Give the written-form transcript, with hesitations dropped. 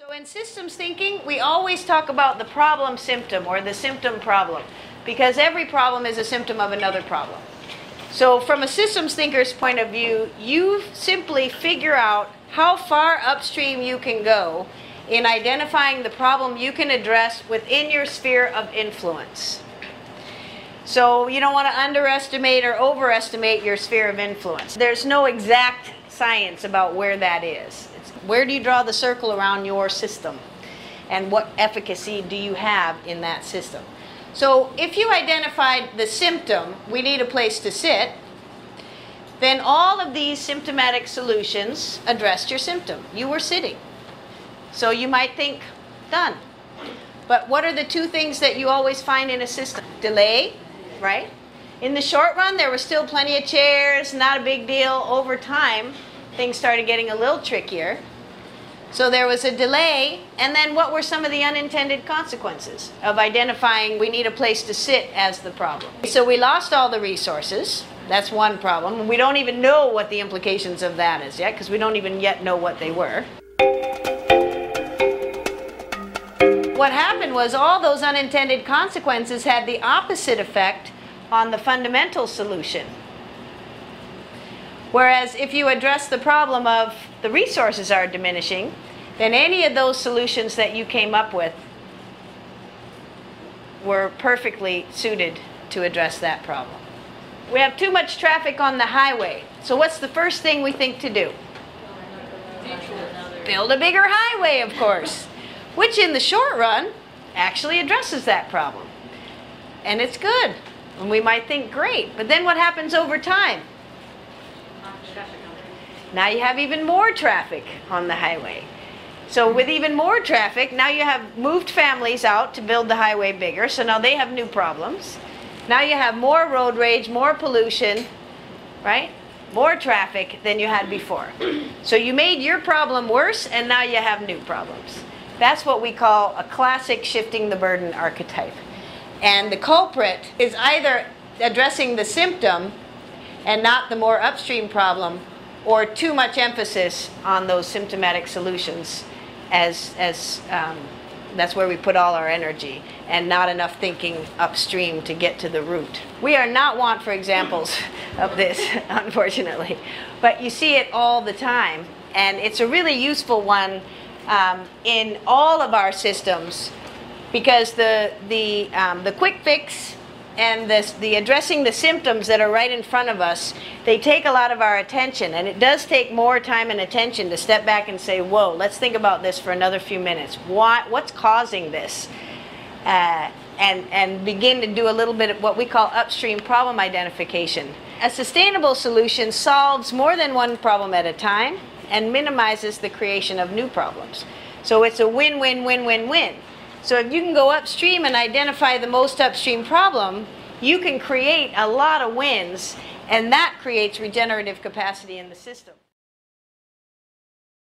So in systems thinking, we always talk about the problem symptom or the symptom problem, because every problem is a symptom of another problem. So from a systems thinker's point of view, you simply figure out how far upstream you can go in identifying the problem you can address within your sphere of influence. So you don't want to underestimate or overestimate your sphere of influence. There's no exact science about where that is. It's where do you draw the circle around your system, and what efficacy do you have in that system. So if you identified the symptom, we need a place to sit, then all of these symptomatic solutions addressed your symptom. You were sitting. So you might think, done. But what are the two things that you always find in a system? Delay, right? In the short run, there was still plenty of chairs, not a big deal. Over time, things started getting a little trickier. So there was a delay, and then what were some of the unintended consequences of identifying we need a place to sit as the problem? So we lost all the resources. That's one problem. We don't even know what the implications of that is yet, because we don't even yet know what they were. What happened was all those unintended consequences had the opposite effect on the fundamental solution. Whereas if you address the problem of the resources are diminishing, then any of those solutions that you came up with were perfectly suited to address that problem. We have too much traffic on the highway. So what's the first thing we think to do? Build a bigger highway, of course, which in the short run actually addresses that problem. And it's good. And we might think, great. But then what happens over time? Now you have even more traffic on the highway. So with even more traffic, now you have moved families out to build the highway bigger. So now they have new problems. Now you have more road rage, more pollution, right? More traffic than you had before. So you made your problem worse, and now you have new problems. That's what we call a classic shifting the burden archetype. And the culprit is either addressing the symptom and not the more upstream problem, or too much emphasis on those symptomatic solutions as that's where we put all our energy, and not enough thinking upstream to get to the root. We are not want for examples of this, unfortunately, but you see it all the time, and it's a really useful one in all of our systems, because the quick fix and the addressing the symptoms that are right in front of us, they take a lot of our attention, and it does take more time and attention to step back and say, whoa, let's think about this for another few minutes. What's causing this? And begin to do a little bit of what we call upstream problem identification. A sustainable solution solves more than one problem at a time and minimizes the creation of new problems. So it's a win-win-win-win-win. So if you can go upstream and identify the most upstream problem, you can create a lot of wins, and that creates regenerative capacity in the system.